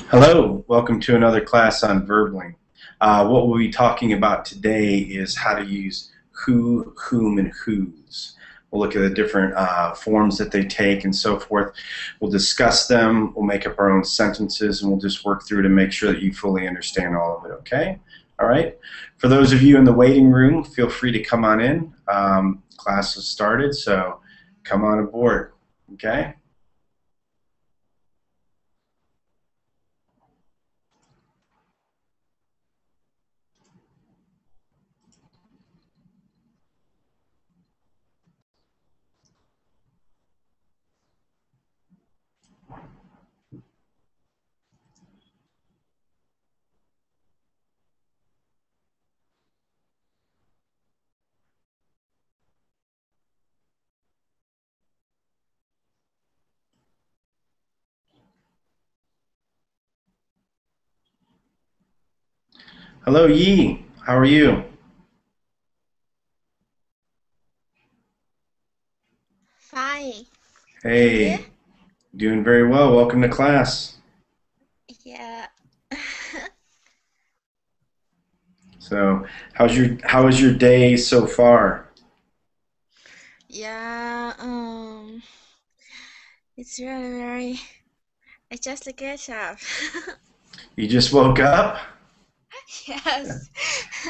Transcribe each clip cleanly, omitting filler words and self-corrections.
Hello, welcome to another class on verbling. What we'll be talking about today is how to use who, whom, and whose. We'll look at the different forms that they take and so forth. We'll discuss them, we'll make up our own sentences, and we'll just work through to make sure that you fully understand all of it, okay? All right. For those of you in the waiting room, feel free to come on in. Class has started, so come on aboard, okay? Hello, Yi. How are you? Fine. Hey, doing very well. Welcome to class. Yeah. So, how was your day so far? Yeah. It's really very. I just get up. You just woke up? Yes.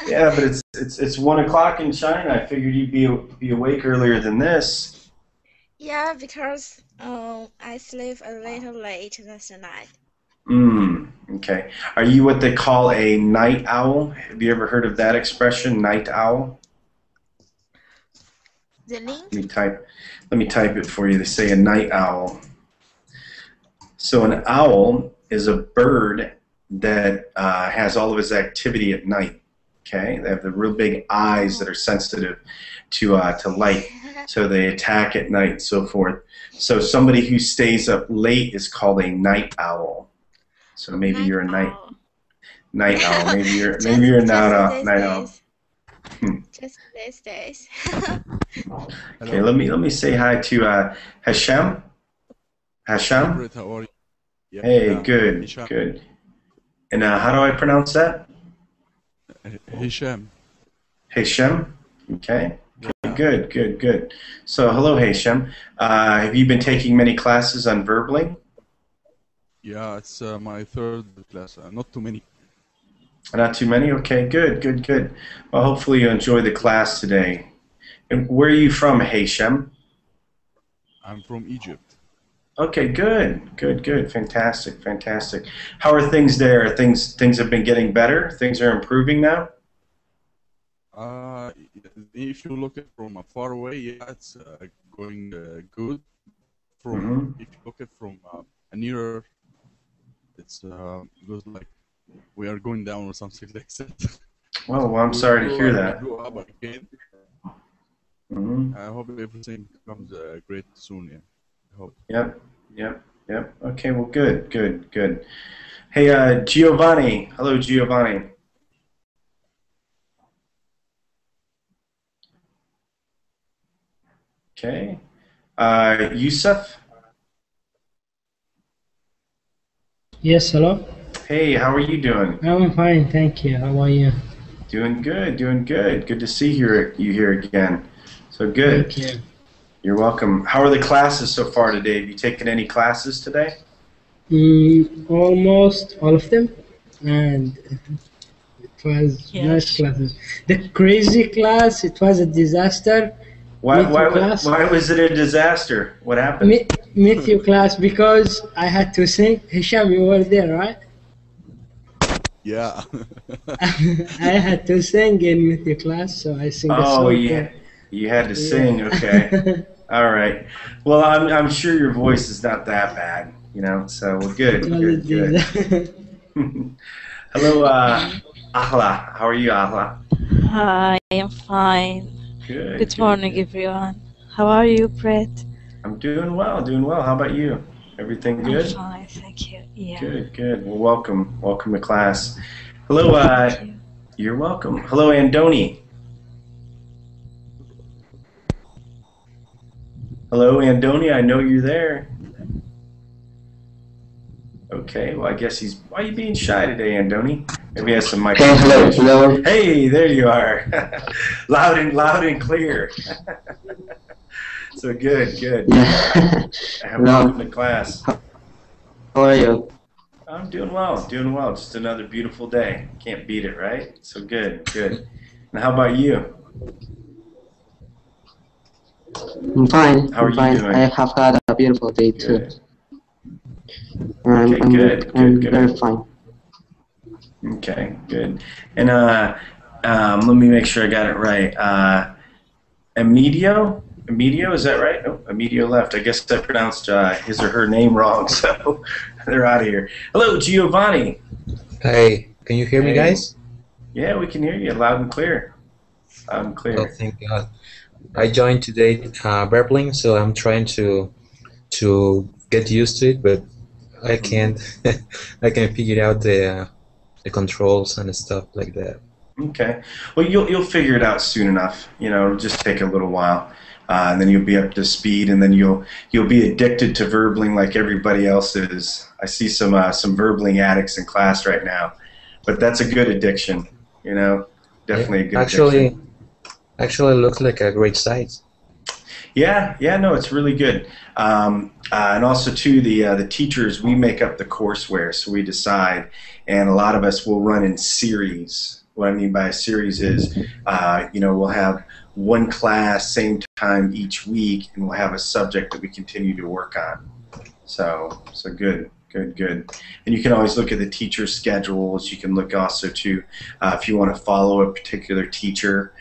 Yeah, but it's 1 o'clock in China. I figured you'd be awake earlier than this. Yeah, because I sleep a little late last night. Okay. Are you what they call a night owl? Have you ever heard of that expression, night owl? The link? Let me type it for you. They say a night owl. So an owl is a bird that has all of its activity at night. Okay, they have the real big eyes that are sensitive to light, so they attack at night and so forth. So somebody who stays up late is called a night owl. So maybe you're a night owl. Maybe you're a night owl. Just these days. Okay, let me say hi to Hashem. Hashem. Bret, how are you? Yeah, Hey, yeah. good, Hisham. good. And how do I pronounce that? Hisham. Hashem. Okay. Yeah. Good. So, hello, Hashem. Have you been taking many classes on verbling? Yeah, it's my third class. Not too many. Not too many? Okay, good. Well, hopefully you enjoy the class today. And where are you from, Hashem? I'm from Egypt. Okay, good. Fantastic. How are things there? Things have been getting better? Things are improving now? If you look at from far away, yeah, it's going good. If you look at from nearer, it's goes like we are going down or something like that. Well, I'm sorry to hear that. Go up again. I hope everything becomes great soon. Yeah, I hope. Yep. Okay, well, good. Hey, Giovanni. Hello, Giovanni. Okay. Yusuf? Yes, hello? Hey, how are you doing? I'm fine, thank you. How are you? Doing good. Good to see you here again. So good. Thank you. You're welcome. How are the classes so far today? Have you taken any classes today? Almost all of them, and it was nice classes. The crazy class, it was a disaster. Why was it a disaster? What happened? Meet you class, because I had to sing. Hisham, you were there, right? Yeah. I had to sing in Meet you class, so I sing a song. Oh, yeah. You had to sing, okay. All right. Well, I'm sure your voice is not that bad, you know. So good. Hello, Ahla. How are you, Ahla? Hi, I am fine. Good morning, everyone. How are you, Bret? I'm doing well. How about you? Everything good? I'm fine, thank you. Yeah. Good. Well, welcome to class. Hello, Thank you. you're welcome. Hello, Andoni. Hello, Andoni, I know you're there. Okay, well, I guess he's... Why are you being shy today, Andoni? Maybe he has some mic. Hey, hello. Hey, there you are. loud and clear. So good. Yeah. Welcome to class. How are you? I'm doing well. Just another beautiful day. Can't beat it, right? So good. And how about you? I'm fine. How are you doing? I have had a beautiful day too. Okay, good. I'm very fine. Okay, good. And let me make sure I got it right. Emilio, is that right? Oh, Emilio left. I guess I pronounced his or her name wrong, so they're out of here. Hello, Giovanni. Hey, can you hear me, guys? Yeah, we can hear you loud and clear. Oh, thank God. I joined today Verbling, so I'm trying to get used to it, but I can't. I can figure out the controls and stuff like that. Okay. Well, you'll figure it out soon enough. It'll just take a little while, and then you'll be up to speed, and then you'll be addicted to verbling like everybody else is. I see some verbling addicts in class right now, but that's a good addiction. Definitely a good addiction. Actually, looks like a great site. Yeah, no, it's really good. And also, too, the teachers, we make up the courseware, so we decide, and a lot of us will run in series. What I mean by a series is, we'll have one class, same time each week, and we'll have a subject that we continue to work on. So good. And you can always look at the teacher schedules. You can look also to if you want to follow a particular teacher.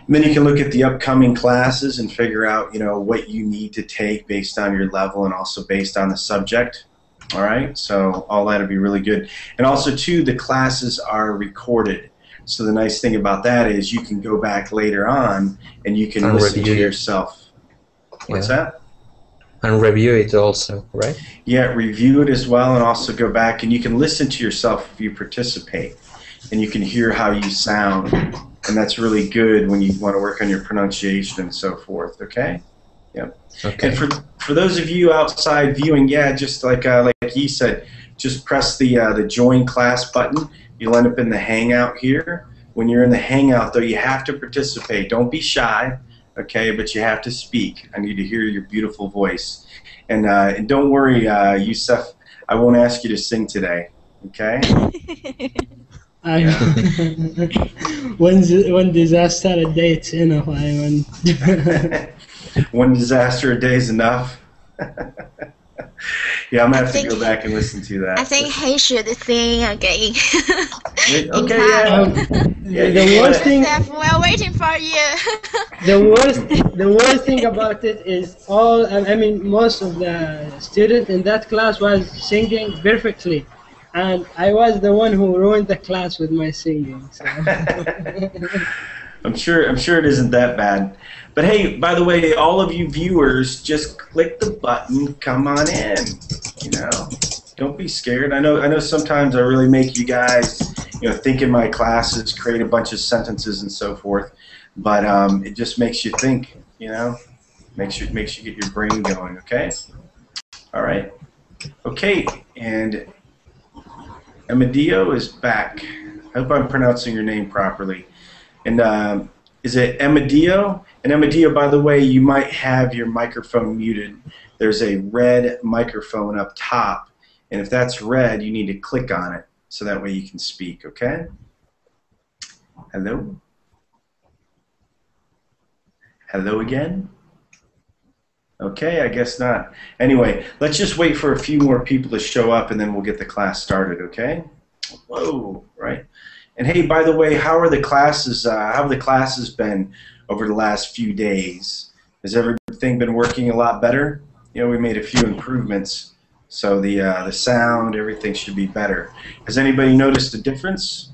And then you can look at the upcoming classes and figure out, what you need to take based on your level and also based on the subject. All right, so all that would be really good. And also, too, the classes are recorded. So the nice thing about that is you can go back later on and you can listen to yourself. What's that? And review it also, right? Yeah, review it as well, and also go back and you can listen to yourself if you participate, and you can hear how you sound, and that's really good when you want to work on your pronunciation and so forth. Okay. Yep. Okay. And for those of you outside viewing, just like he said, just press the join class button. You'll end up in the Hangout here. When you're in the Hangout, though, you have to participate. Don't be shy. Okay, but you have to speak. I need to hear your beautiful voice. And don't worry, Yusuf, I won't ask you to sing today. Okay? One disaster a day, it's enough. One disaster a day is enough. Yeah, I'm gonna have to go back and listen to that. I think he should sing again. Okay, yeah. The worst thing. We're waiting for you. The worst thing about it is most of the students in that class was singing perfectly, and I was the one who ruined the class with my singing. So. I'm sure it isn't that bad. But hey, by the way, all of you viewers, just click the button, come on in. Don't be scared. I know sometimes I really make you guys, think in my classes, create a bunch of sentences and so forth. But it just makes you think, makes you get your brain going, okay? All right. Okay, and Emidio is back. I hope I'm pronouncing your name properly. And is it Emidio? And Emidio, by the way, you might have your microphone muted. There's a red microphone up top, and if that's red, you need to click on it so that way you can speak, okay? Hello? Hello again? Okay, I guess not. Anyway, let's just wait for a few more people to show up, and then we'll get the class started, okay? Whoa, right? And hey, by the way, how have the classes been over the last few days? Has everything been working a lot better? We made a few improvements, so the sound, everything should be better. Has anybody noticed a difference?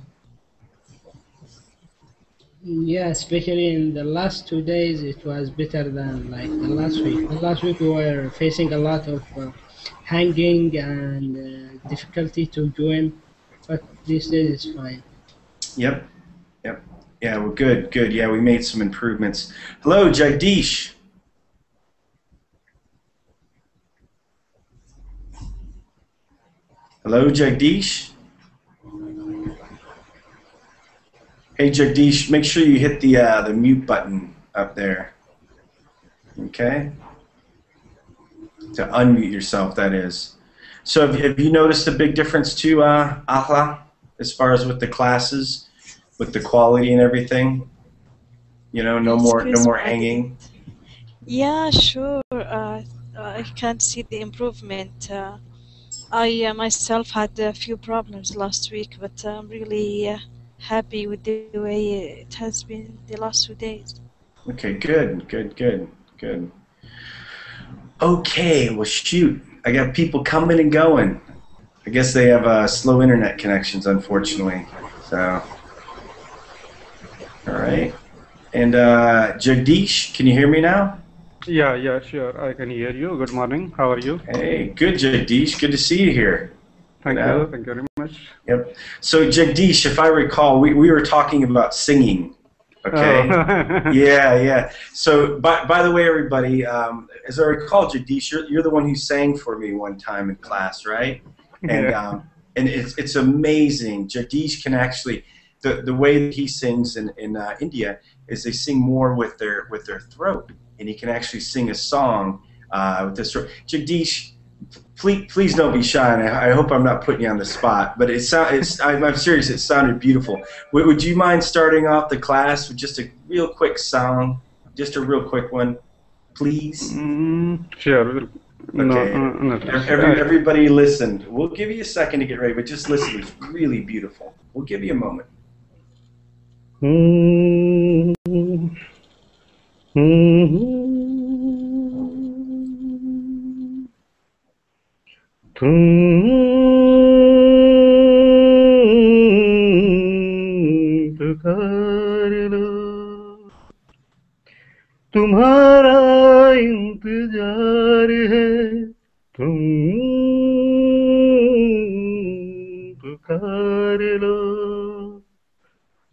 Yeah, especially in the last 2 days, it was better than the last week. The last week we were facing a lot of hanging and difficulty to join, but these days is fine. Yep. Yep. Yeah, well, good, good. Yeah, we made some improvements. Hello, Jagdish. Hello, Jagdish. Hey, Jagdish, make sure you hit the mute button up there. Okay? To unmute yourself, that is. So have you noticed a big difference too, Ahla, as far as with the classes, with the quality and everything? You know, no more hanging. Yeah, sure. I can see the improvement. I myself had a few problems last week, but I'm really happy with the way it has been the last 2 days. Okay, good, good, good, good. Okay, well, shoot. I got people coming and going. I guess they have slow internet connections, unfortunately. So, all right. And Jagdish, can you hear me now? Yeah, sure. I can hear you. Good morning. How are you? Hey, good, Jagdish. Good to see you here. Thank you. Thank you very much. Yep. So, Jagdish, if I recall, we were talking about singing. Okay. Oh. Yeah. So, by the way, everybody, as I recall, Jagdish, you're the one who sang for me one time in class, right? And Yeah. And it's amazing. Jagdish can actually, the way that he sings in India is they sing more with their throat, and he can actually sing a song with this throat. Jagdish, please don't be shy, and I hope I'm not putting you on the spot, but I'm serious, it sounded beautiful. Would you mind starting off the class with just a real quick song, just a real quick one, please? Sure. Okay. No. Everybody listen. We'll give you a second to get ready, but just listen. It's really beautiful. We'll give you a moment. तुम्हारा इंतजार है तुम पुकार लो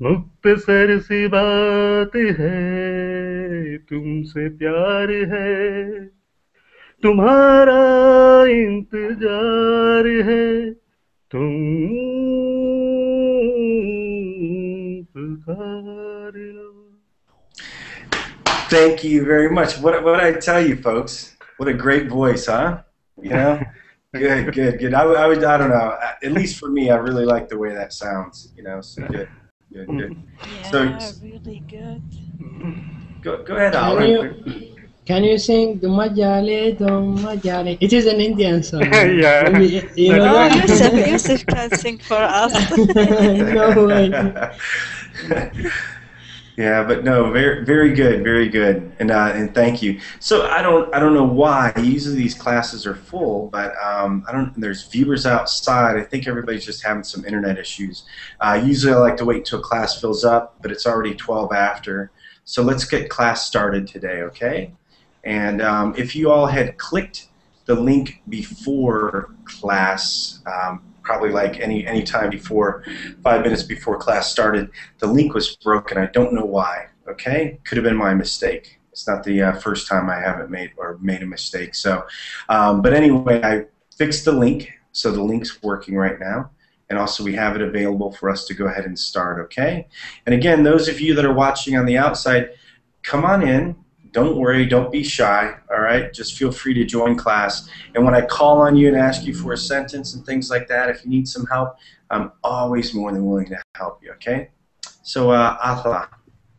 मुख्तसर सी बात है तुमसे प्यार है तुम्हारा इंतजार है तुम पुकार लो. Thank you very much. What I tell you, folks? What a great voice, huh? You know, good. I don't know. At least for me, I really like the way that sounds. You know, so good. Yeah, So really good. go ahead, Alan. Can you sing Dumajale, Dumajale? It is an Indian song. Yeah. Maybe, you know Oh, that? Yusuf can sing for us. No way. Yeah, but no, very good, and thank you. So I don't know why. Usually these classes are full, but there's viewers outside. I think everybody's just having some internet issues. Usually I like to wait until class fills up, but it's already 12 after. So let's get class started today, okay? And if you all had clicked the link before class, probably like any time before 5 minutes before class started, the link was broken. I don't know why. Okay, could have been my mistake. It's not the first time I haven't made a mistake. So, but anyway, I fixed the link, so the link's working right now, and also we have it available for us to go ahead and start. Okay, and again, those of you that are watching on the outside, come on in. Don't worry, don't be shy, all right? Just feel free to join class. And when I call on you and ask you for a sentence and things like that, if you need some help, I'm always more than willing to help you, okay? So, Atha,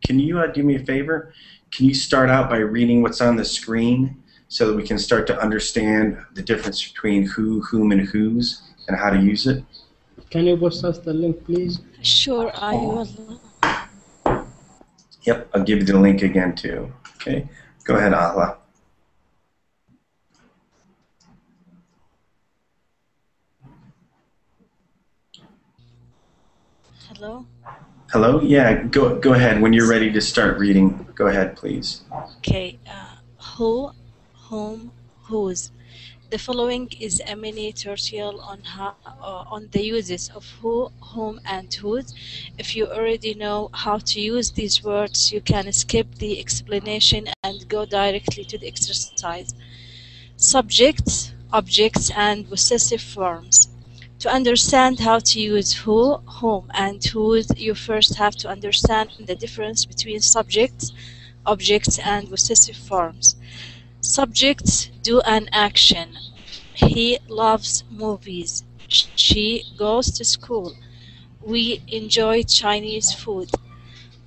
can you do me a favor? Can you start out by reading what's on the screen so that we can start to understand the difference between who, whom, and whose and how to use it? Can you post us the link, please? Sure, I will. Yep, I'll give you the link again, too. Okay, go ahead, Ahla. Hello? Hello? Yeah, go ahead. When you're ready to start reading, go ahead, please. Okay, who, whom, whose. The following is a mini tutorial on the uses of who, whom, and whose. If you already know how to use these words, you can skip the explanation and go directly to the exercise. Subjects, objects, and possessive forms. To understand how to use who, whom, and whose, you first have to understand the difference between subjects, objects, and possessive forms. Subjects do an action. He loves movies. She goes to school. We enjoy Chinese food.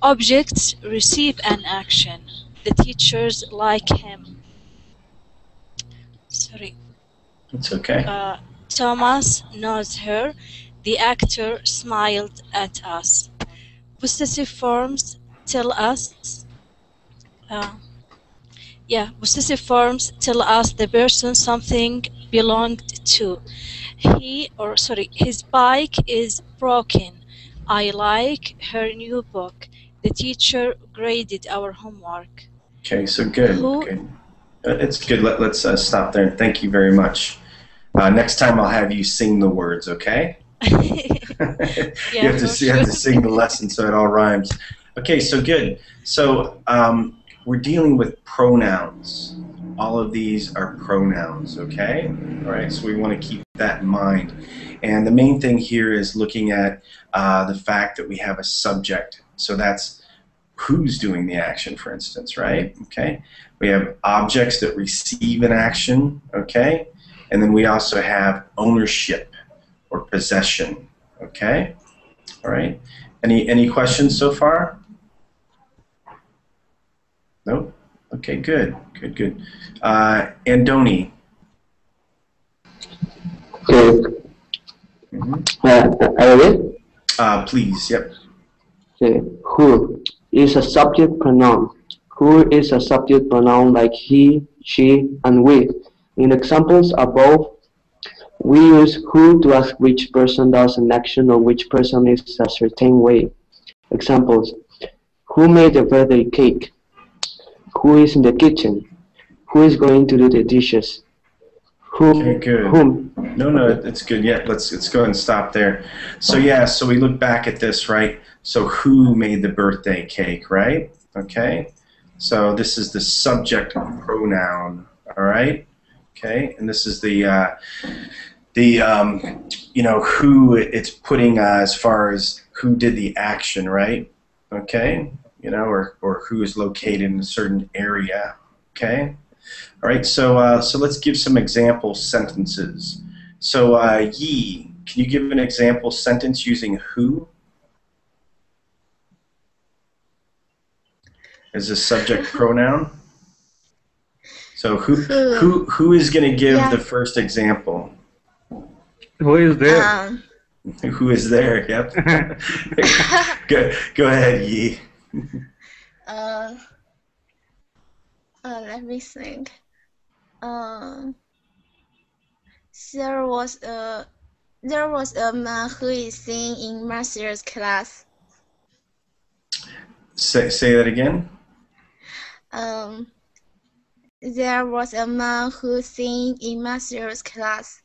Objects receive an action. The teachers like him. Sorry. It's okay. Thomas knows her. The actor smiled at us. Possessive forms tell us. Possessive forms tell us the person something belonged to. His bike is broken. I like her new book. The teacher graded our homework. Okay, so good. Good. It's good. Let's stop there. Thank you very much. Next time I'll have you sing the words, okay? You have to sing the lesson so it all rhymes. Okay, so good. So we're dealing with pronouns. All of these are pronouns, okay? All right, so we want to keep that in mind. And the main thing here is looking at the fact that we have a subject. So that's who's doing the action, for instance, right? Okay. We have objects that receive an action, okay? And then we also have ownership or possession, okay? All right. Any questions so far? Nope. Okay, good. Good. Andoni. Okay. Are you ready? Please, yep. Okay. Who is a subject pronoun. Who is a subject pronoun like he, she, and we. In examples above, we use who to ask which person does an action or which person is a certain way. Examples: who made the birthday cake? Who is in the kitchen? Who is going to do the dishes? Okay, good. Whom? No, it's good. Yeah, let's go ahead and stop there. So yeah, so we look back at this, right? So who made the birthday cake, right? Okay. So this is the subject pronoun, all right? Okay, and this is the who it's putting as far as who did the action, right? Okay, or who is located in a certain area. Okay, all right. So let's give some example sentences. So Yi, can you give an example sentence using who as a subject pronoun? So who is going to give the first example? Who is there? Who is there? Yep. Go ahead, Yi. Let me think. There was a man who is singing in master's class. Say that again. There was a man who sang in master's class.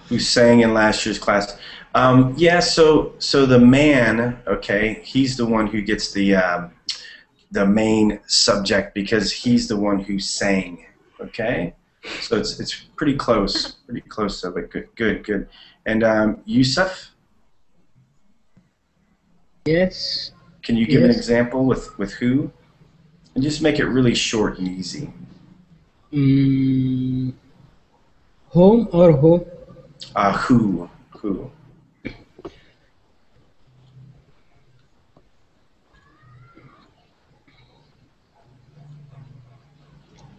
Who sang in last year's class? Yeah. So the man, okay, he's the one who gets the main subject because he's the one who sang. Okay. So it's pretty close, So but good. And Yusuf? Yes. Can you give an example with who? And just make it really short and easy. Whom or who? Who?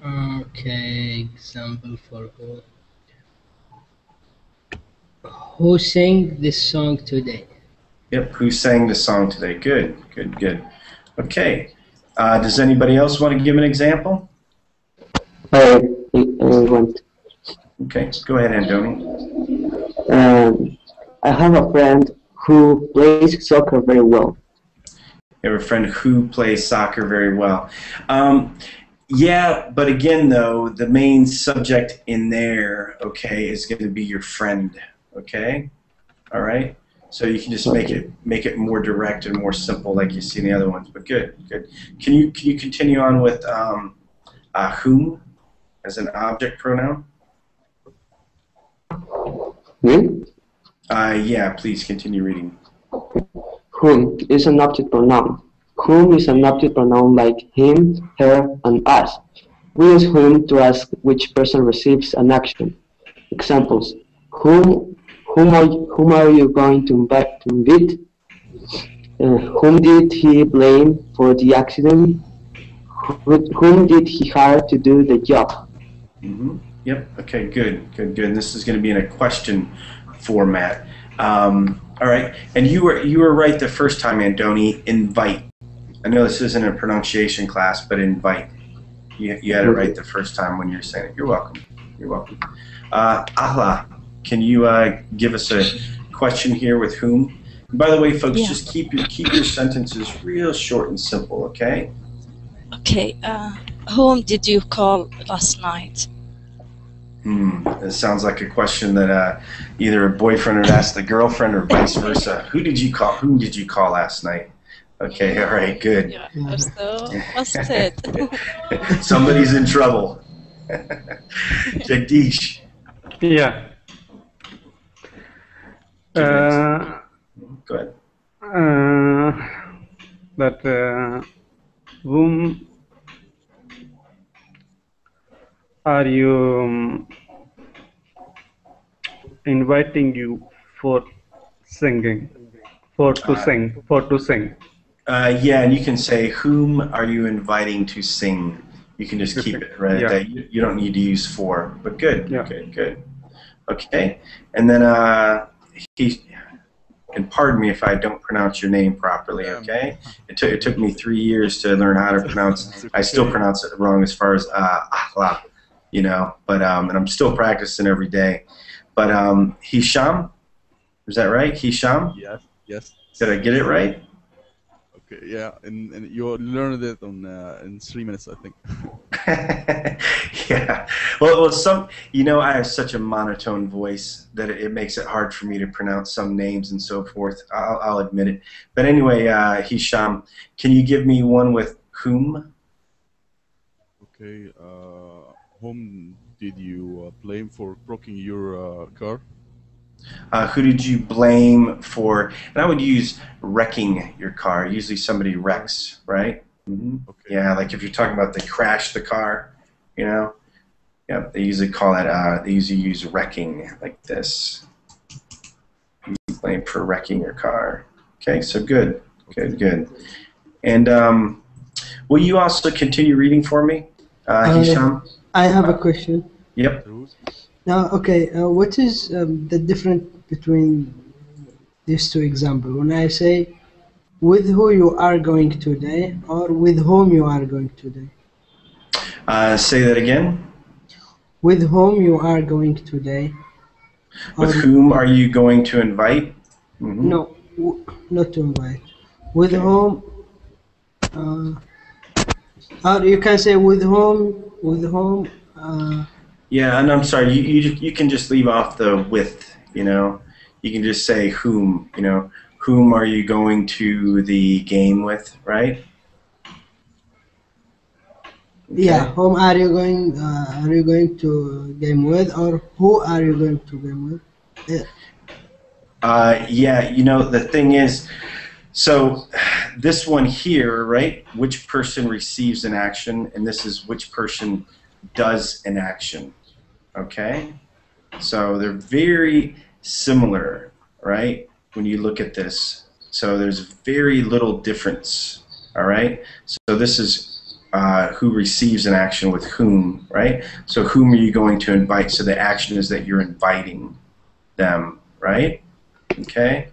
Okay, example for who. Who sang this song today? Yep, who sang the song today? Good. Okay. Does anybody else want to give an example? I want. Okay, go ahead, Andoni. I have a friend who plays soccer very well. You have a friend who plays soccer very well. Yeah, but again, though, the main subject in there, okay, is going to be your friend, okay? All right? So you can just make it more direct and more simple like you see in the other ones. But good, good. Can you continue on with whom as an object pronoun? Me? Yeah, please continue reading. Whom is an object pronoun. Whom is an object pronoun like him, her, and us. We use whom to ask which person receives an action. Examples: whom are you going to invite? Whom did he blame for the accident? Whom did he hire to do the job? Mm-hmm. Yep. Okay. Good. Good. Good. And this is going to be in a question format. All right. And you were right the first time, Andoni. Invite. I know this isn't a pronunciation class, but invite. You had it right the first time when you're saying it. You're welcome. You're welcome. Allah, can you give us a question here with whom? And by the way, folks, just keep your sentences real short and simple, okay? Okay. Whom did you call last night? It sounds like a question that either a boyfriend would ask the girlfriend or vice versa. Whom did you call last night? Okay, all right, good. Yeah, what's it? Somebody's in trouble. Jagdish. Yeah. Go ahead. That whom are you inviting you for singing? For to sing. Yeah, and you can say, whom are you inviting to sing? You can just keep it right at that. You don't need to use for, but good, good. Okay, and then and pardon me if I don't pronounce your name properly, okay? It took me 3 years to learn how to pronounce. I still pronounce it wrong as far as ahla, you know, but and I'm still practicing every day. But Hisham, is that right? Hisham? Yes. Did I get it right? Okay, yeah, and you learned it in 3 minutes, I think. Yeah. Well, I have such a monotone voice that it makes it hard for me to pronounce some names and so forth. I'll admit it. But anyway, Hisham, can you give me one with whom? Okay. Whom did you blame for broken your car? Who did you blame for? And I would use wrecking your car. Usually somebody wrecks, right? Mm-hmm. Okay. Yeah, like if you're talking about they crashed the car, you know. Yeah, they usually call that. They usually use wrecking like this. You blame for wrecking your car. Okay, so good, good. And will you also continue reading for me, Hisham? I have a question. Yep. Now, okay, what is the difference between these two examples? When I say, with who you are going today, or with whom you are going today? Say that again. With whom you are going today. With whom are you going to invite? Mm-hmm. No, not to invite. With whom, or you can say with whom. Yeah, and I'm sorry, you can just leave off the with, you know. You can just say whom, you know. Whom are you going to the game with, right? Okay. Yeah, whom are you going to game with, or who are you going to game with? Yeah. Yeah, you know, the thing is, so this one here, right, which person receives an action, and this is which person does an action, okay? So they're very similar, right, when you look at this. So there's very little difference, all right? So this is who receives an action with whom, right? So whom are you going to invite? So the action is that you're inviting them, right? Okay?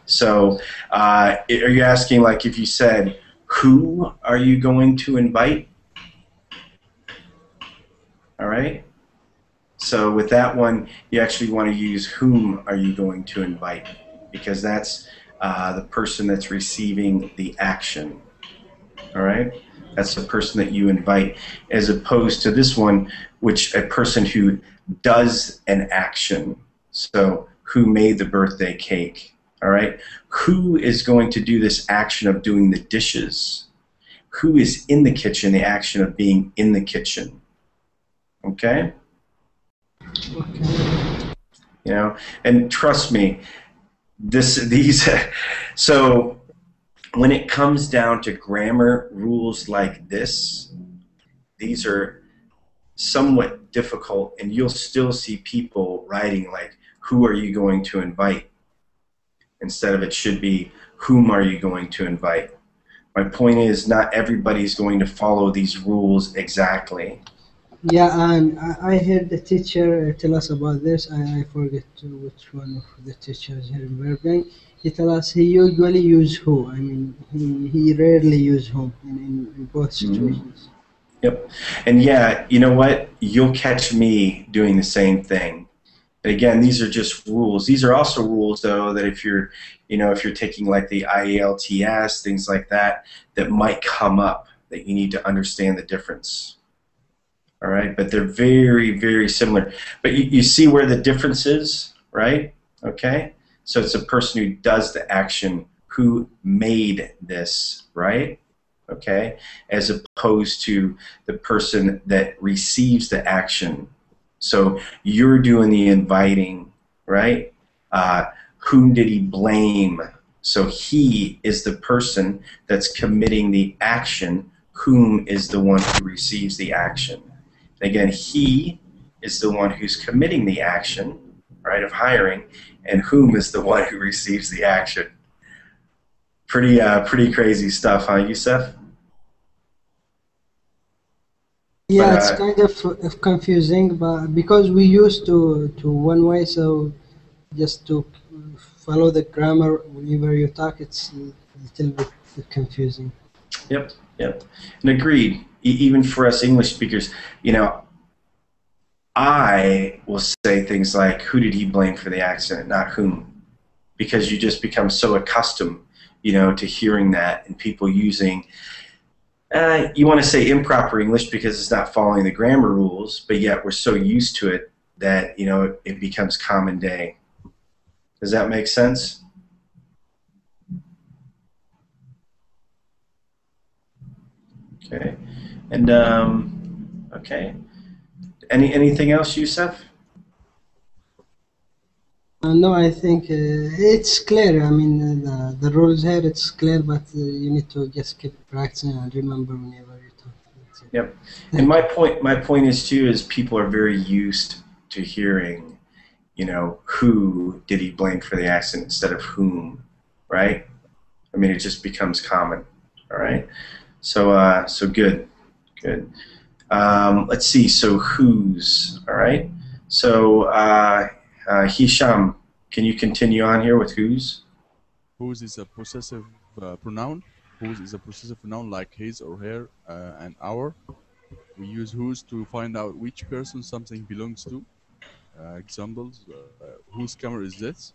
So are you asking, like, if you said, who are you going to invite? All right? So with that one, you actually want to use whom are you going to invite, because that's the person that's receiving the action. All right? That's the person that you invite, as opposed to this one, which a person who does an action. So who made the birthday cake? All right. Who is going to do this action of doing the dishes? Who is in the kitchen, the action of being in the kitchen? Okay? You know, and trust me, so when it comes down to grammar rules like this, these are somewhat difficult, and you'll still see people writing like, who are you going to invite? Instead of it should be, whom are you going to invite? My point is, not everybody's going to follow these rules exactly. Yeah, and I heard the teacher tell us about this. I forget which one of the teachers here in Berlin. He tell us he usually use who. I mean, he rarely use whom in both situations. Yep. And yeah, you know what? You'll catch me doing the same thing. And again, these are just rules. These are also rules, though, that if you're, if you're taking like the IELTS, things like that, that might come up, that you need to understand the difference. All right? But they're very, very similar. But you see where the difference is, right? Okay? So it's a person who does the action, who made this, right? Okay? As opposed to the person that receives the action. So you're doing the inviting, right? Whom did he blame? So he is the person that's committing the action. Whom is the one who receives the action? Again, he is the one who's committing the action, right, of hiring, and whom is the one who receives the action. Pretty crazy stuff, huh, Youssef? Yeah, it's kind of confusing, but because we used to one way, so just to follow the grammar whenever you talk, it's a little bit confusing. Yep. And agreed. Even for us English speakers, I will say things like, who did he blame for the accident, not whom, because you just become so accustomed, to hearing that and people using. You want to say improper English because it's not following the grammar rules, but yet we're so used to it that, it becomes common day. Does that make sense? Okay. And, okay. Anything else, Youssef? No, I think it's clear. I mean, the rules here, it's clear, but you need to just keep practicing and remember whenever you talk. Yep. And my point is too, is people are very used to hearing, who did he blame for the accident instead of whom, right? I mean, it just becomes common. All right. So good. Let's see. So whose. All right. So Hisham, can you continue on here with whose? Whose is a possessive pronoun. Whose is a possessive pronoun like his or her and our. We use whose to find out which person something belongs to. Examples: whose camera is this?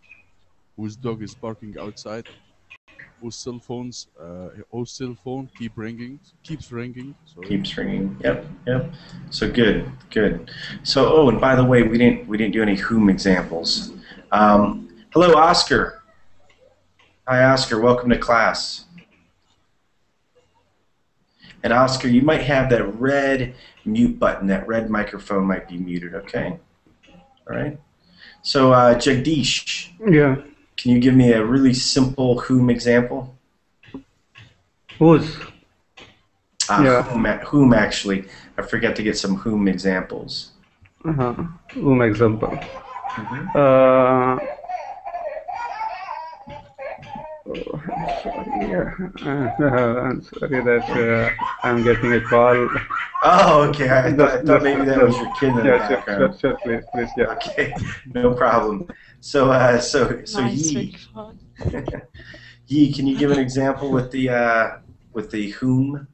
Whose dog is barking outside? Whose cell phone keeps ringing? Sorry. Keeps ringing. Yep. So good. So and by the way, we didn't do any whom examples. Hello, Oscar. Hi, Oscar. Welcome to class. And Oscar, you might have that red mute button. That red microphone might be muted. Okay. All right. So Jagdish. Yeah. Can you give me a really simple whom example? Whose? Yeah. Whom actually. I forgot to get some whom examples. Whom example. I'm sorry that I'm getting a call. Oh, okay. I thought maybe that was your kid in the background. Sure, please, yeah. Okay, no problem. So Yi, Yi, can you give an example with the whom?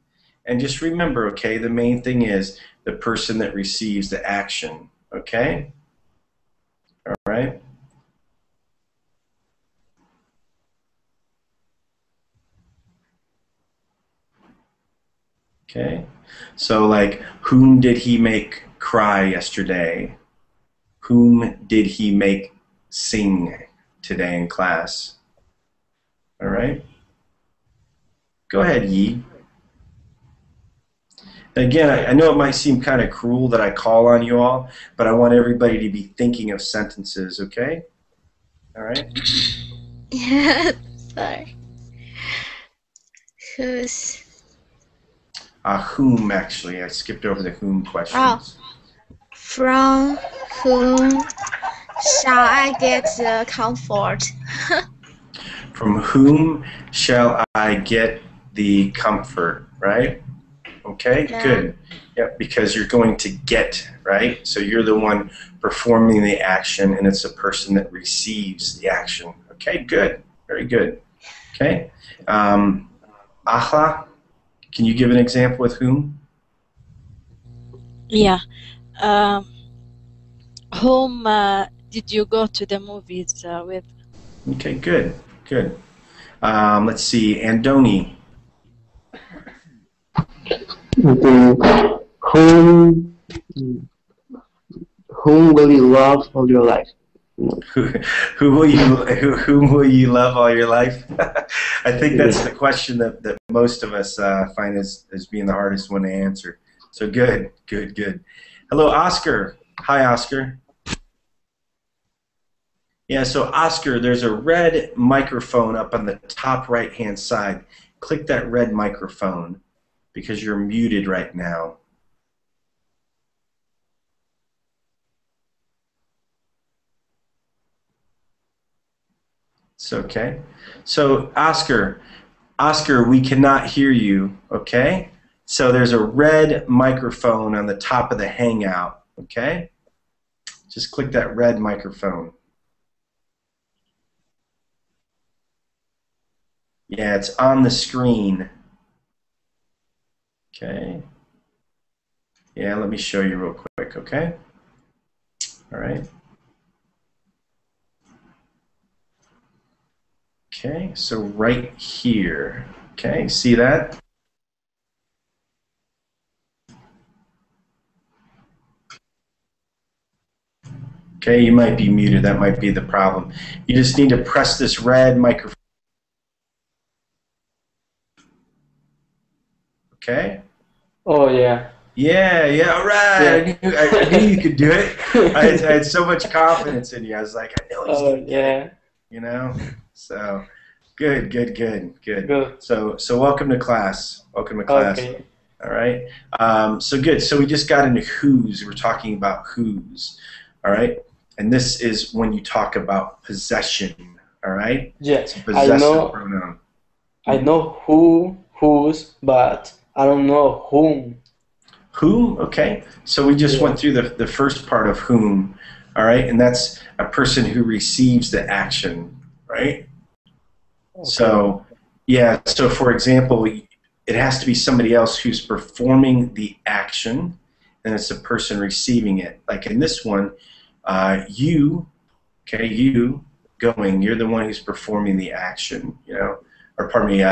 And just remember, okay, the main thing is the person that receives the action. Okay. All right. Okay, so like, whom did he make cry yesterday? Whom did he make sing today in class? All right. Go ahead, Yi. Again, I know it might seem kind of cruel that I call on you all, but I want everybody to be thinking of sentences, okay? All right? Yeah, sorry. Whose? Whom, actually. I skipped over the whom questions. Oh. From whom shall I get the comfort? From whom shall I get the comfort, right? Okay, Yeah. good. Yep, because you're going to get, right? So you're the one performing the action, and it's the person that receives the action. Okay, good. Very good. Okay. Ahla, can you give an example with whom? Yeah. Whom did you go to the movies with? Okay, good. Good. Let's see, Andoni. Okay. Whom will you love all your life? Whom will you love all your life? I think that's the question that most of us find as being the hardest one to answer. So good, good, good. Hello, Oscar. Hi, Oscar. Yeah, so Oscar, there's a red microphone up on the top right-hand side. Click that red microphone because you're muted right now. It's okay. So Oscar, we cannot hear you, okay? So there's a red microphone on the top of the Hangout, okay? Just click that red microphone. Yeah, it's on the screen. Okay. Yeah, let me show you real quick, okay? All right. Okay, so right here. Okay, see that? Okay, you might be muted. That might be the problem. You just need to press this red microphone. Okay? Oh, yeah. Yeah, all right. Yeah. I knew you could do it. I had so much confidence in you. I was like, I know he's going to get it. You know? So, good. So welcome to class. Welcome to class. Okay. All right? So good. So we just got into whose. We're talking about whose. All right? And this is when you talk about possession. All right? Yes, It's a possessive pronoun. I know whose, but I don't know whom. Whom, okay. So we just went through the first part of whom, all right? And that's a person who receives the action, right? Okay. So, yeah, so for example, it has to be somebody else who's performing the action, and it's the person receiving it. Like in this one, you going, you're the one who's performing the action, you know? Or pardon me,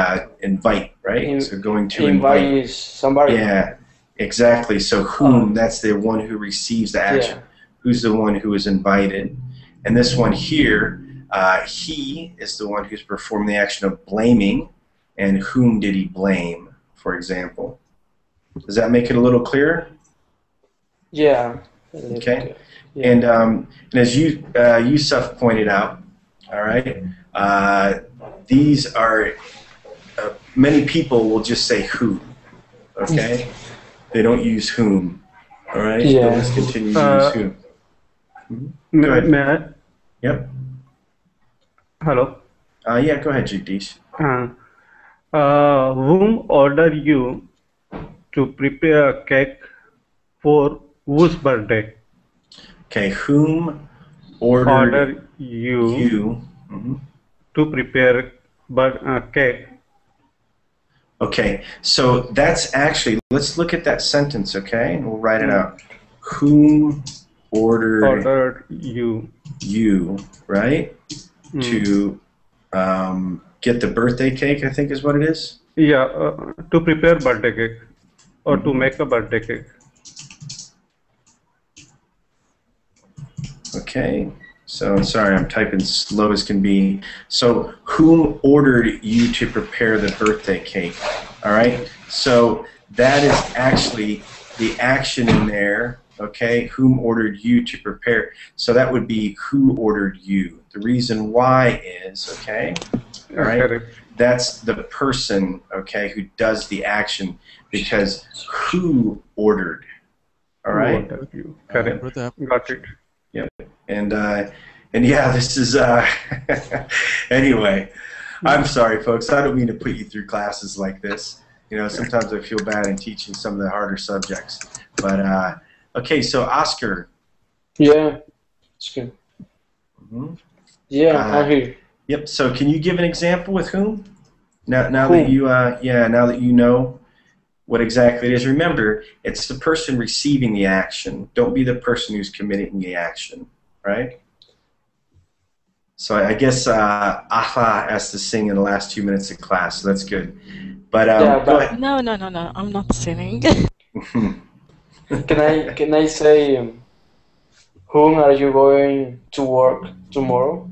invite, right? So going to invite somebody. Yeah, exactly. So whom, that's the one who receives the action. Yeah. Who's the one who is invited. And this one here, he is the one who's performing the action of blaming. And whom did he blame, for example? Does that make it a little clearer? Yeah. Okay. Yeah. And as Yusuf pointed out, all right, these are, many people will just say who, okay? They don't use whom, all right? Yeah. Let's continue to use who. Go ahead. May I? Yep. Hello? Yeah, go ahead, Jagdish. Whom ordered you to prepare a cake for whose birthday? Okay, whom ordered you to prepare a cake? Okay, so that's actually, let's look at that sentence, okay? And we'll write it out. Whom ordered you, right? To get the birthday cake, I think is what it is? Yeah, to prepare birthday cake. or to make a birthday cake. Okay. So I'm sorry, I'm typing slow as can be. So whom ordered you to prepare the birthday cake? All right. So that is actually the action in there. Okay. Whom ordered you to prepare? So that would be who ordered you. The reason why is, okay, all right, that's the person, okay, who does the action, because who ordered, all right? Correct. Got it. Yep. And yeah, this is, anyway, I'm sorry, folks. I don't mean to put you through classes like this. You know, sometimes I feel bad in teaching some of the harder subjects. But, okay, so Oscar. Yeah, it's good. Mm-hmm. Yeah, I'm here. Yep. So, can you give an example with whom? Now that you, now that you know what exactly it is. Remember, it's the person receiving the action. Don't be the person who's committing the action, right? So I guess Afa has to sing in the last 2 minutes of class, so that's good. But go ahead. No, I'm not singing. Can I say whom are you going to work tomorrow?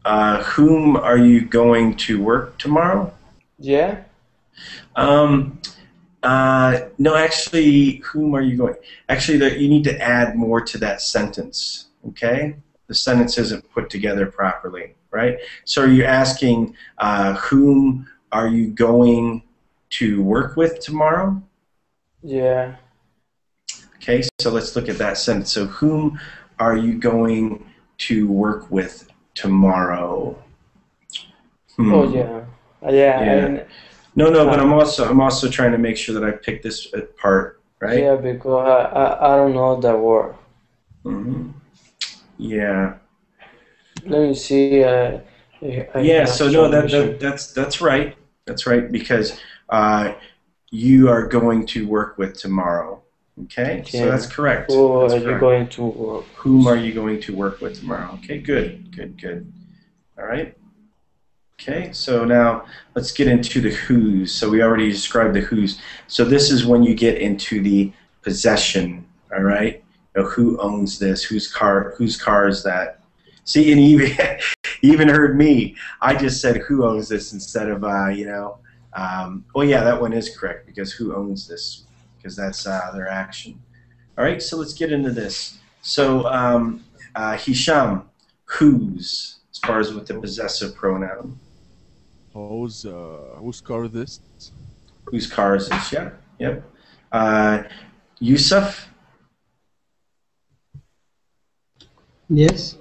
Whom are you going to work tomorrow? Yeah. No, actually, whom are you going? Actually, you need to add more to that sentence, okay? The sentence isn't put together properly, right? So are you asking whom are you going to work with tomorrow? Yeah. Okay, so let's look at that sentence. So whom are you going to work with tomorrow? Oh yeah. Yeah. No, but I'm also trying to make sure that I pick this part, right? Yeah, because I don't know that word. Mm-hmm. Yeah. Let me see. Yeah. So no, that's right. That's right, because you are going to work with tomorrow. Okay. So that's correct. Who are you going to work? Whom are you going to work with tomorrow? Okay. Good. All right. Okay, so now let's get into the who's. So we already described the who's. So this is when you get into the possession, all right? You know, who owns this? Whose car is that? See, and you even heard me. I just said who owns this instead of, you know. Well, yeah, that one is correct, because who owns this? Because that's their action. All right, so let's get into this. So Hisham, whose, as far as with the possessive pronoun. Whose car is this? Whose car is this? Yep. Yusuf? Yes.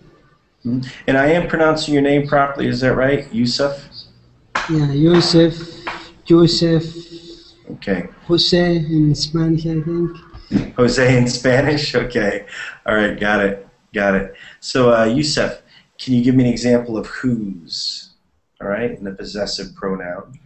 And I am pronouncing your name properly, is that right? Yusuf? Yeah, Yusuf, Joseph. Okay. Jose in Spanish, I think. Jose in Spanish? Okay. All right, got it. So, Yusuf, can you give me an example of whose? All right, in the possessive pronoun.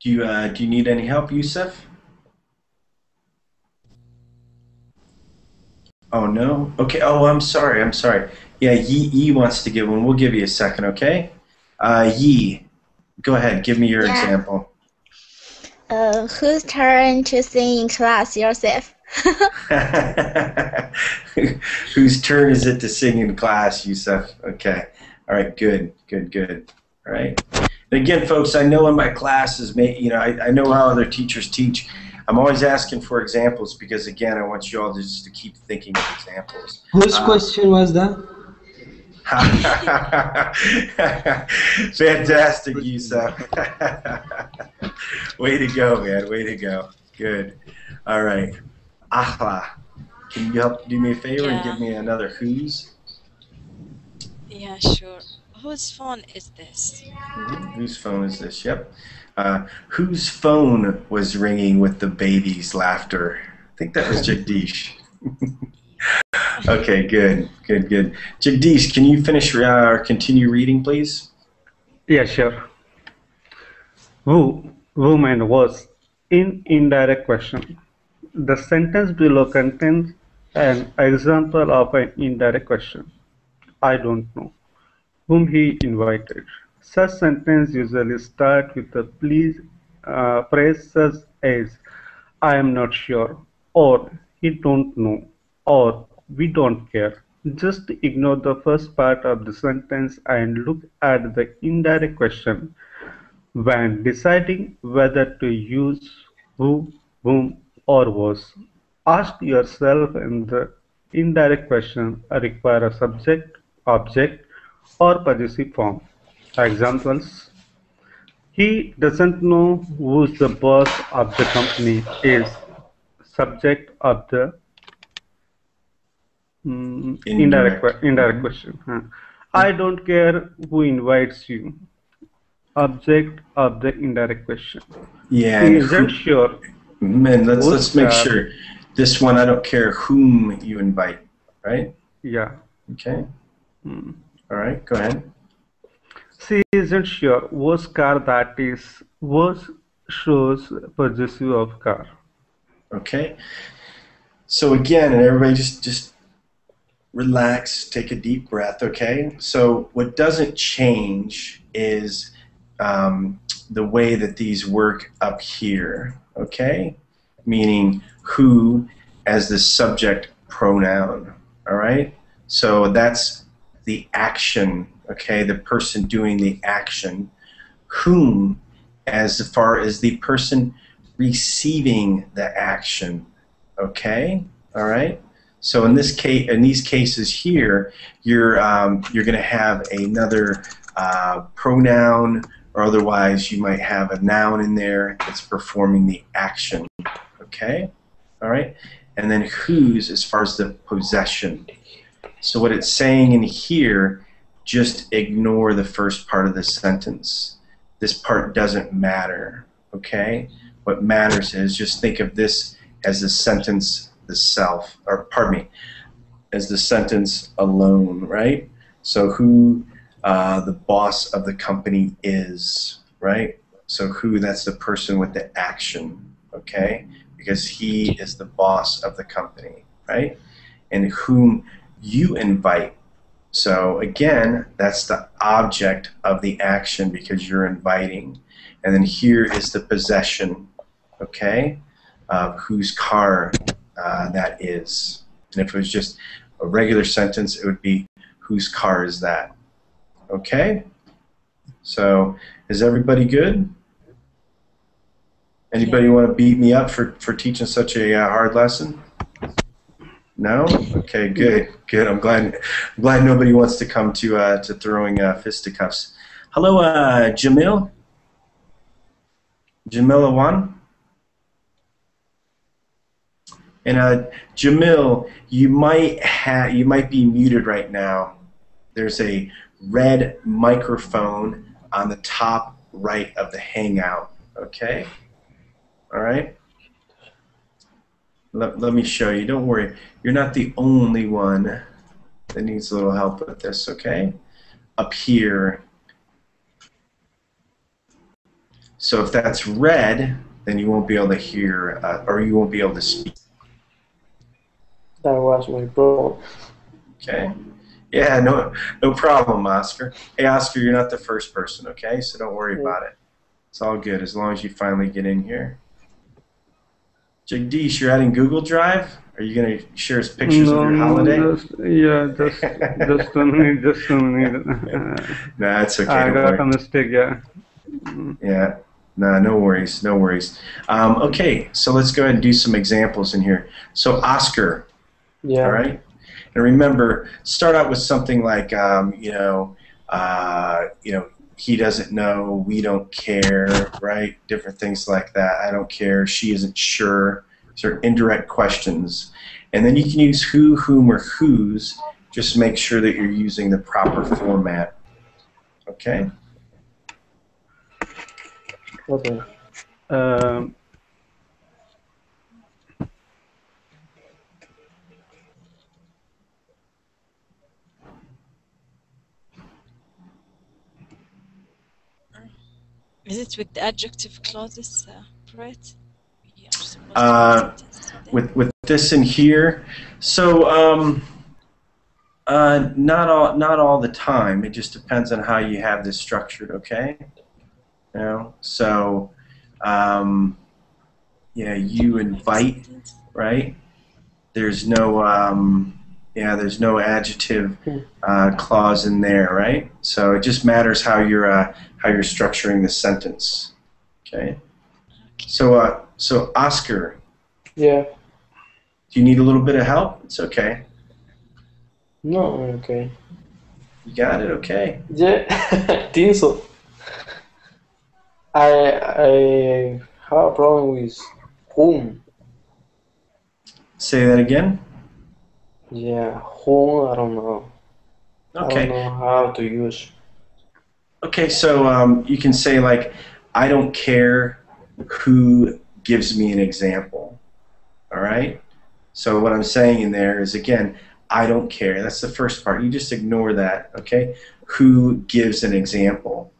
Do you need any help, Yusuf? Oh no. Okay. Oh, I'm sorry. Yeah, Yi wants to give one. We'll give you a second, okay? Yi, go ahead. Give me your example. Whose turn to sing in class? Yourself. Whose turn is it to sing in class, Yusuf? Okay. All right. Good. All right. And again, folks, I know in my classes, you know, I know how other teachers teach. I'm always asking for examples because, again, I want you all just to keep thinking of examples. Whose question was that? Fantastic, Yusuf. Way to go, man. Way to go. Good. All right. Ahla, can you help do me a favor and give me another whose? Yeah, sure. Whose phone is this? Whose phone is this? Yep. Whose phone was ringing with the baby's laughter? I think that was Jagdish. Okay, good. Jagdish, can you finish or continue reading, please? Yeah, sure. Who and was In indirect question, the sentence below contains an example of an indirect question. I don't know whom he invited. Such sentences usually start with a please phrase such as I am not sure, or he don't know, or we don't care. Just ignore the first part of the sentence and look at the indirect question when deciding whether to use who, whom, or was. Ask yourself in the indirect question require a subject, object, or possessive form. Examples: he doesn't know who's the boss of the company is subject of the indirect Mhm. question. I don't care who invites you. Object of the indirect question. Yeah, He and isn't who? sure Man, whose let's make car. sure this one. I don't care whom you invite, right? Yeah. Okay. Hmm. All right. Go ahead. She isn't sure whose car that is. Was shows possessive of car. Okay. So again, and everybody just relax, take a deep breath. Okay. So what doesn't change is the way that these work up here. Okay. Meaning who as the subject pronoun. All right. So that's the action. Okay. The person doing the action. Whom as far as the person receiving the action. Okay, all right. So in this case, in these cases here, you're going to have another pronoun, or otherwise you might have a noun in there that's performing the action. Okay, all right. And then whose as far as the possession. So what it's saying in here, just ignore the first part of the sentence. This part doesn't matter. Okay. What matters is just think of this as the sentence itself, or pardon me, as the sentence alone, right? So who the boss of the company is, right? So who, that's the person with the action, okay? Because he is the boss of the company, right? And whom you invite. So again, that's the object of the action because you're inviting. And then here is the possession, okay? Whose car that is. And if it was just a regular sentence, it would be whose car is that? Okay? So is everybody good? Anybody want to beat me up for teaching such a hard lesson? No? Okay, good, good. I'm glad nobody wants to come to throwing fisticuffs. Hello, Jamil. Jamila Wan. And Jamil, you might be muted right now. There's a red microphone on the top right of the Hangout. Okay. All right. Let me show you. Don't worry. You're not the only one that needs a little help with this. Okay. Up here. So if that's red, then you won't be able to hear, or you won't be able to speak. That was my problem. Okay. Yeah, no problem, Oscar. Hey, Oscar, you're not the first person, okay? So don't worry about it. It's all good as long as you finally get in here. Jagdish, you're adding Google Drive? Are you going to share us pictures of your holiday? Just a minute. Nah, it's okay. I got a mistake, yeah. Yeah. Nah, no worries, no worries. Okay, so let's go ahead and do some examples in here. So Oscar, all right? And remember, start out with something like, he doesn't know, we don't care, right? Different things like that. I don't care, she isn't sure. These are indirect questions. And then you can use who, whom, or whose. Just make sure that you're using the proper format. Okay? Okay. Is it with the adjective clauses, Bret? with this in here. So not all the time. It just depends on how you have this structured. Okay. You know. So yeah, you invite, right? There's no there's no adjective clause in there, right? So it just matters how you're structuring the sentence. Okay. So Oscar. Yeah. Do you need a little bit of help? It's okay. No, okay. You got it. Okay. Yeah, I think so. I have a problem with whom. Say that again. Yeah, whom, I don't know. Okay. I don't know how to use. Okay, so you can say like, I don't care who gives me an example. All right? So what I'm saying in there is, again, I don't care. That's the first part. You just ignore that, okay? Who gives an example?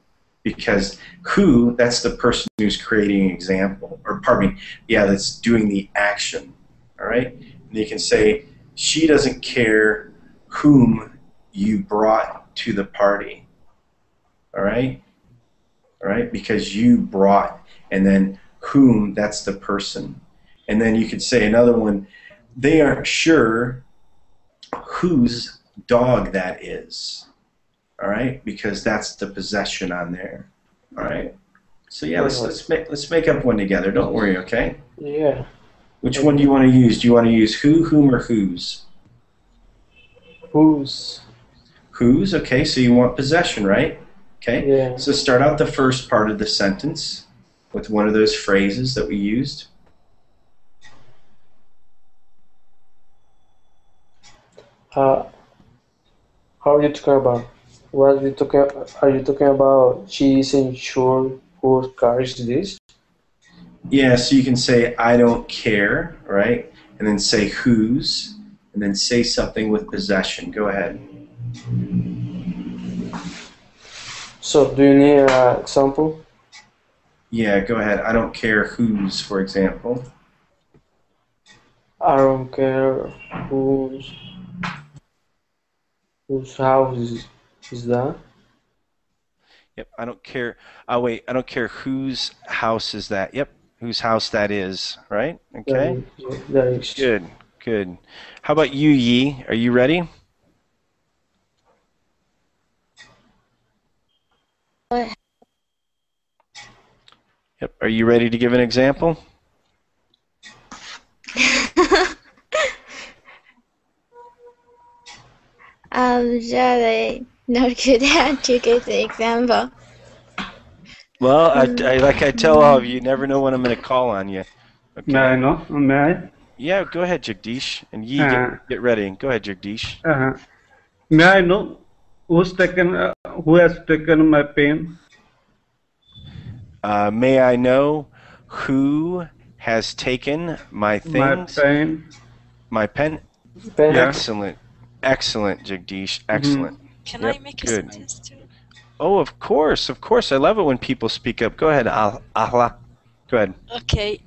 Because who, that's the person who's creating an example. Or pardon me, yeah, that's doing the action. All right? And you can say, she doesn't care whom you brought to the party. All right? All right? Because you brought, and then whom, that's the person. And then you could say another one, they aren't sure whose dog that is. All right? Because that's the possession on there. All right? So yeah, let's make up one together. Don't worry, okay? Yeah. Which one do you want to use? Do you want to use who, whom, or whose? Whose? Whose, okay, so you want possession, right? Okay, Yeah. so start out the first part of the sentence with one of those phrases that we used. How are you talking about? What are you talking? Are you talking about? She isn't sure whose car is this? Yeah, so you can say I don't care, right? And then say whose, and then say something with possession. Go ahead. So, do you need an example? Yeah, go ahead. I don't care whose, for example. I don't care whose house is that? Yep, I don't care. Oh, wait, I don't care whose house is that. Yep, whose house that is, right? Okay. That is. Good, good. How about you, Yi? Are you ready? Yep. Are you ready to give an example? I'm really not good at to give the example. Well, like I tell all of you, you never know when I'm going to call on you. Okay. May I know? May I? Yeah, go ahead, Jagdish. And Yi, get ready. Go ahead, Jagdish. May I know who has taken my pen? May I know who has taken my things? My pen. My pen? Yeah. Excellent. Excellent, Jagdish. Excellent. Can Yep, I make a good. sentence too? Oh, of course. Of course. I love it when people speak up. Go ahead, Ahla. Go ahead. Okay,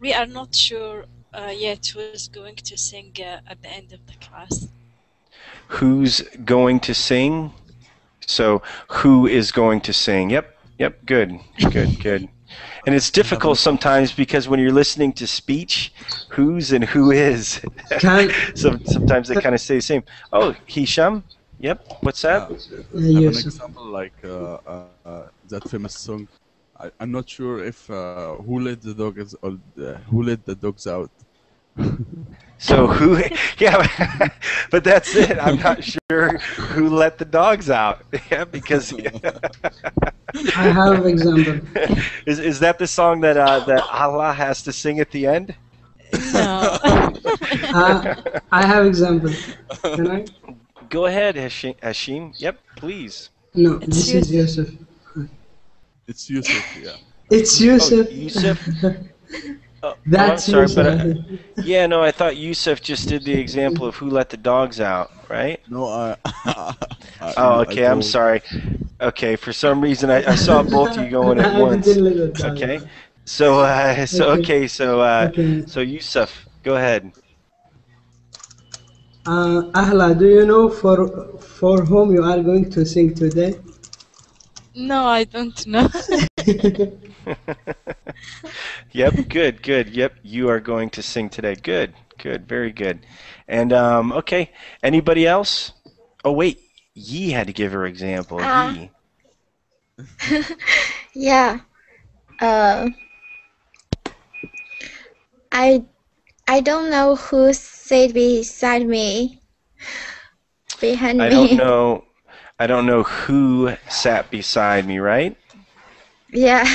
we are not sure yet who is going to sing at the end of the class. Who's going to sing? So, who is going to sing? Yep. Yep. Good. Good. Good. And it's difficult sometimes because when you're listening to speech, who's and who is. So sometimes they kind of say the same. Oh, Hisham? Yep. What's that? I have an example like that famous song. I'm not sure if who let the dogs or who let the dogs out. So who? Yeah, but that's it. I'm not sure who let the dogs out. Yeah, because I have an example. Is that the song that that Allah has to sing at the end? No. I have example. Can I? Go ahead, Hashim. Yep, please. No, this is Yusuf. It's Yusuf, yeah. It's Yusuf. Oh, Yusuf? That's I'm sorry, Yusuf. but yeah, no, I thought Yusuf just did the example of who let the dogs out, right? No, Oh, okay, I'm sorry. Okay, for some reason I saw both of you going at once. Okay, Okay. Okay. So Yusuf, go ahead. Ahla, do you know for whom you are going to sing today? No, I don't know. Yep, good. Yep, you are going to sing today. Good, very good. And okay, anybody else? Oh wait, Yi had to give her example. Yi. Yeah. Uh, I don't know who sat beside me. Behind I me. don't know who sat beside me, right? Yeah.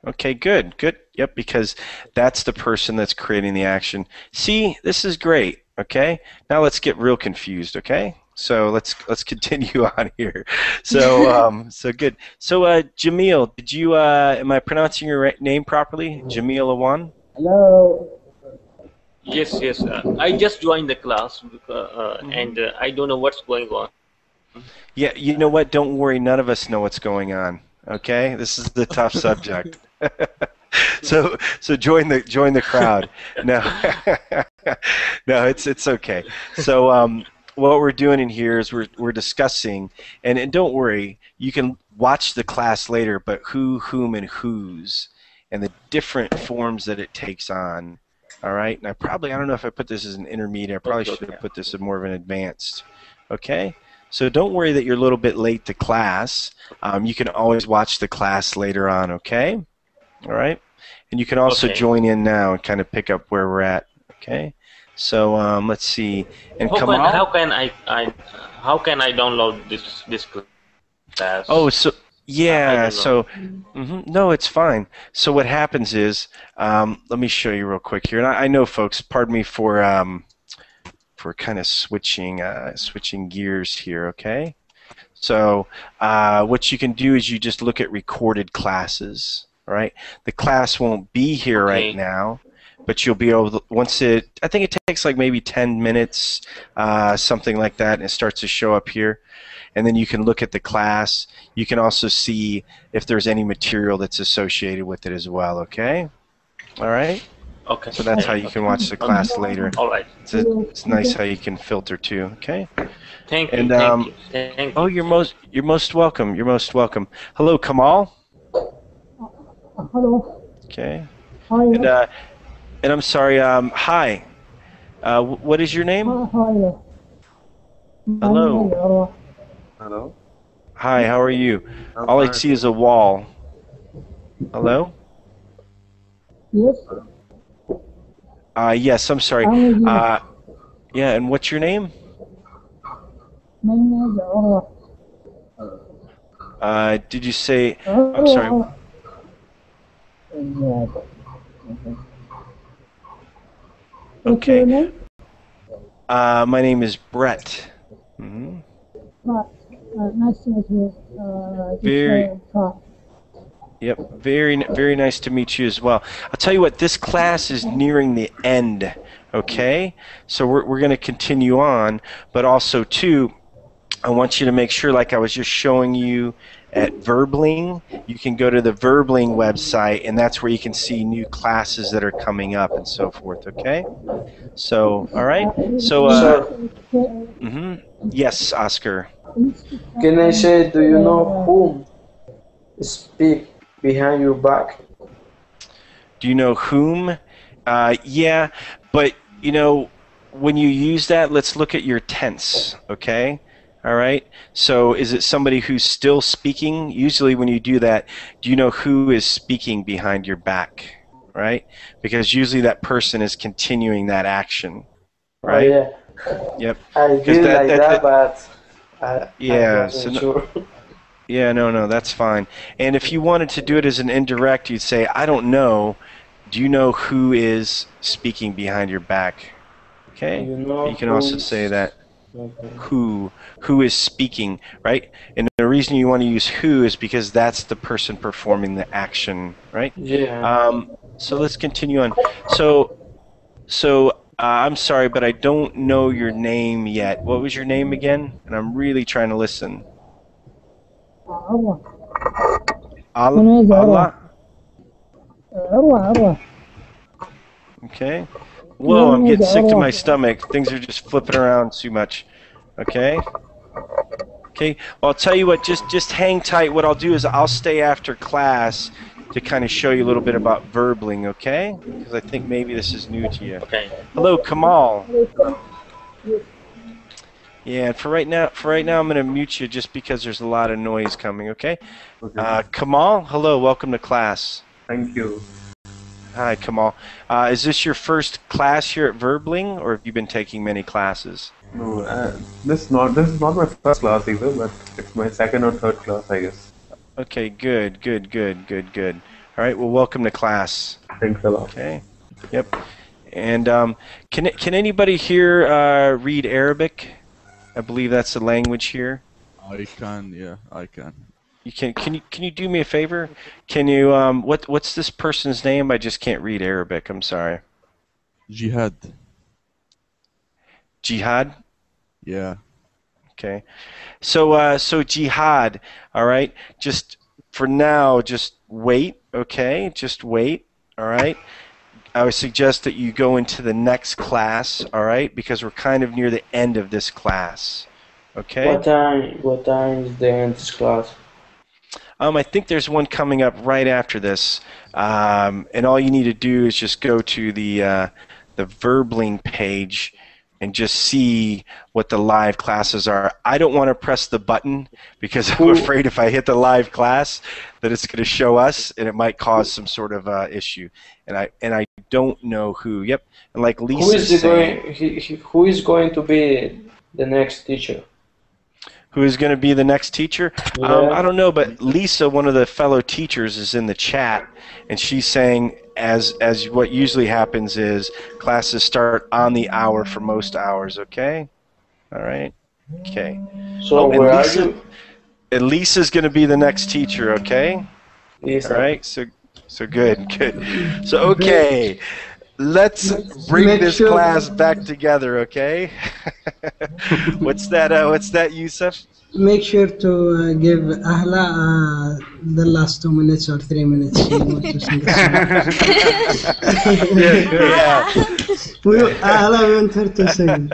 Okay, good. Yep, because that's the person that's creating the action. See, this is great. Okay, now let's get real confused. Okay, so let's continue on here. So so good. So Jamil, did you am I pronouncing your name properly? Jamil Awan? Hello. Yes, yes. I just joined the class and I don't know what's going on. Yeah, you know what? Don't worry. None of us know what's going on. Okay, this is the tough subject. So join the crowd. No, no, it's okay. So what we're doing in here is we're discussing, and don't worry, you can watch the class later. But who, whom, and whose, and the different forms that it takes on. All right, and I don't know if I put this as an intermediate. I probably should have put this as more of an advanced. Okay. So don't worry that you're a little bit late to class. You can always watch the class later on, okay? All right? And you can also join in now and kind of pick up where we're at, okay? So let's see. And how can I download this class? Oh, so yeah, so no, it's fine. So what happens is, let me show you real quick here. And I know, folks, pardon me for kind of switching gears here, okay? So what you can do is you just look at recorded classes, all right? The class won't be here right now, but you'll be able to, I think it takes like maybe 10 minutes, something like that, and it starts to show up here. And then you can look at the class. You can also see if there's any material that's associated with it as well, okay? All right? Okay. So that's how you can watch the class later. All right. It's nice how you can filter too. Okay. Thank you. And Thank you. oh, you're most welcome. You're most welcome. Hello, Kamal. Hello. Okay. Hi. And I'm sorry. Hi. What is your name? Hi. Hello. Hello. Hi. How are you? I'm All I fine. see is a wall. Hello. Yes. Yes. I'm sorry. Yeah. And what's your name? My name is Orwa. Did you say? I'm sorry. Yes. What's Okay. your name? My name is Bret. Nice to meet you. Yep, very nice to meet you as well. I'll tell you what, this class is nearing the end, okay? So we're going to continue on, but also, too, I want you to make sure, like I was just showing you at Verbling, you can go to the Verbling website, and that's where you can see new classes that are coming up and so forth, okay? So, all right? So, yes, Oscar. Can I say, do you know whom speak behind your back? Do you know whom? Yeah, but you know, when you use that, let's look at your tense, okay? All right. So is it somebody who's still speaking? Usually when you do that, do you know who is speaking behind your back, right? Because usually that person is continuing that action, right? Oh, yeah. Yep. I feel like that, but I wasn't sure. Yeah, no, that's fine. And if you wanted to do it as an indirect, you'd say, I don't know. Do you know who is speaking behind your back? Okay? You can also say that. Who is speaking, right? And the reason you want to use who is because that's the person performing the action, right? Yeah. So let's continue on. So I'm sorry, but I don't know your name yet. What was your name again? And I'm really trying to listen. Allah. Allah? عروة. Okay. My Whoa, I'm name is getting sick to my عروة. stomach. Things are just flipping around too much. Okay. Okay. Well, I'll tell you what. Just hang tight. What I'll do is I'll stay after class to kind of show you a little bit about verbling. Okay? Because I think maybe this is new to you. Okay. Hello, Kamal. Hello. Yeah. For right now, I'm going to mute you just because there's a lot of noise coming. Okay. Kamal. Hello. Welcome to class. Thank you. Hi, Kamal. Is this your first class here at Verbling, or have you been taking many classes? No, this is not my first class either, but it's my second or third class, I guess. Okay, good. All right, well, welcome to class. Thanks a lot. Okay. Yep. And can anybody here read Arabic? I believe that's the language here. I can, yeah, I can. You can. Can you do me a favor? Can you what's this person's name? I just can't read Arabic. I'm sorry. Jihad. Jihad? Yeah. Okay. So Jihad, all right? Just for now, just wait, okay? Just wait, all right? I would suggest that you go into the next class, all right? Because we're kind of near the end of this class. Okay? What time is the end of this class? I think there's one coming up right after this. And all you need to do is just go to the Verbling page and just see what the live classes are. I don't want to press the button because I'm afraid if I hit the live class that it's going to show us and it might cause some sort of issue. And I don't know who. Yep. And like Lisa who is going to be the next teacher? Who is going to be the next teacher? Yeah. I don't know, but Lisa, one of the fellow teachers, is in the chat, and she's saying as what usually happens is classes start on the hour for most hours, okay? All right? Okay. So where are you? And Lisa's going to be the next teacher, okay? Lisa. All right? So good. So, okay. Let's bring this class back together, okay? What's that, Yusuf? Make sure to give Ahla the last 2 minutes or 3 minutes. She wants to sing a song. Yeah. Ahla, we want her to sing.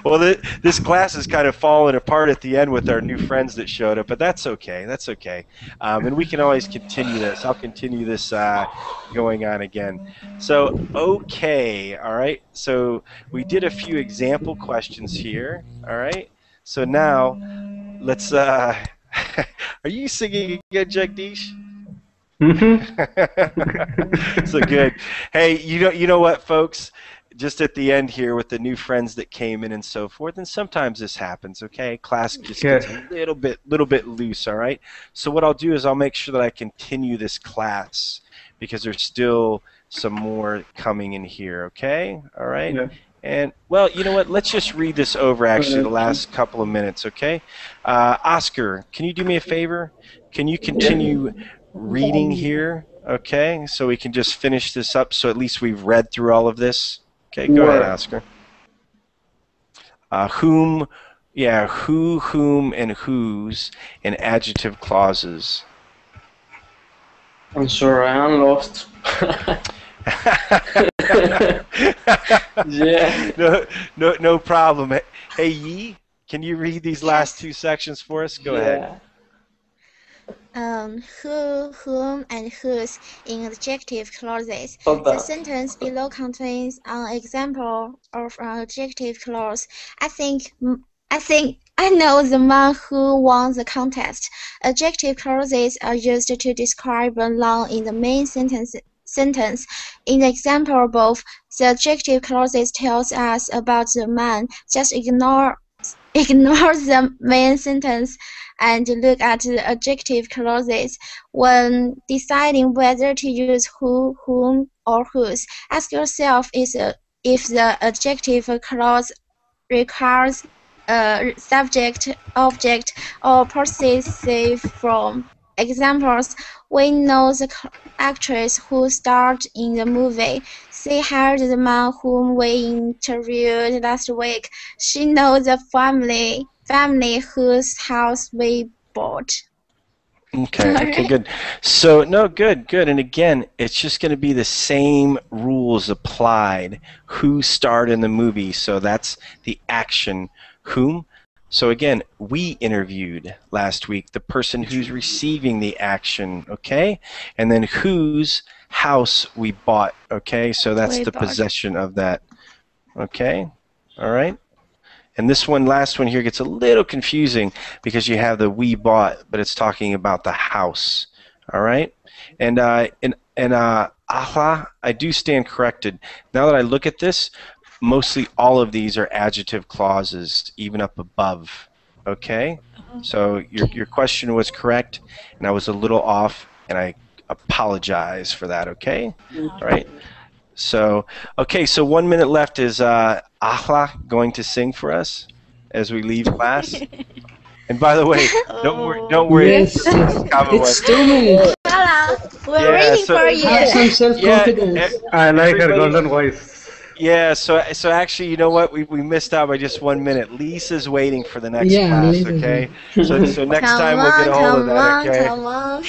Well, this class is kind of falling apart at the end with our new friends that showed up, but that's okay. That's okay. And we can always continue this. I'll continue this going on again. So, okay, all right. So we did a few example questions here, all right. So now, let's. Are you singing again, Jagdish? So good. Hey, you know what, folks? Just at the end here with the new friends that came in and so forth, and sometimes this happens, okay? Class just gets a little bit loose, all right? So what I'll do is I'll make sure that I continue this class because there's still some more coming in here, okay? All right? Yeah. And, well, you know what? Let's just read this over, actually, the last couple of minutes, okay? Oscar, can you do me a favor? Can you continue reading here, okay? So we can just finish this up so at least we've read through all of this. Okay, go ahead, Oscar. Whom, yeah, who, whom, and whose in adjective clauses. I'm sorry, I'm lost. Yeah. No problem. Hey, Yi, can you read these last two sections for us? Go ahead. Who, whom, and whose in adjective clauses. The sentence below contains an example of an adjective clause. I think I know the man who won the contest. Adjective clauses are used to describe a noun in the main sentence. In the example above, the adjective clauses tells us about the man. Just ignore the main sentence and look at the adjective clauses. When deciding whether to use who, whom, or whose, ask yourself if the adjective clause requires subject, object, or possessive form. Examples: we know the actress who starred in the movie. She hired the man whom we interviewed last week. She knows the family whose house we bought. Okay, good. So, no, good. And again, it's just going to be the same rules applied. Who starred in the movie? So that's the action. Whom? So again, we interviewed last week the person who's receiving the action, okay? And then whose house we bought, okay? So that's the possession of that, okay? All right? And this one, last one here, gets a little confusing because you have the we bought, but it's talking about the house. All right? And Allah, I do stand corrected. Now that I look at this, mostly all of these are adjective clauses, even up above. Okay? So your question was correct, and I was a little off, and I apologize for that, okay? All right? So, okay, so 1 minute left. Is Ahla going to sing for us as we leave class? And by the way, don't worry. Yes, it's 2 minutes. We're waiting for you. Have some self-confidence. I like her golden voice. Yeah, so actually, you know what? We missed out by just 1 minute. Lisa's waiting for the next class, okay? So next time we'll get a hold of that, okay? Come on.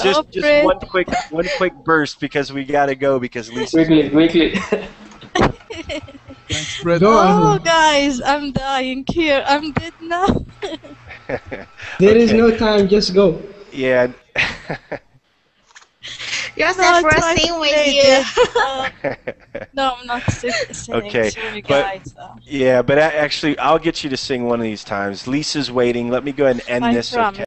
just one quick burst because we gotta go because Lisa's Quickly. Thanks, Bret. Oh, guys, I'm dying here. I'm dead now. There is no time, just go. Yeah. Joseph, we're singing with you. No, I'm not singing. Okay, Sorry, but guys. yeah, but actually, I'll get you to sing one of these times. Lisa's waiting. Let me go ahead and end I this. promise.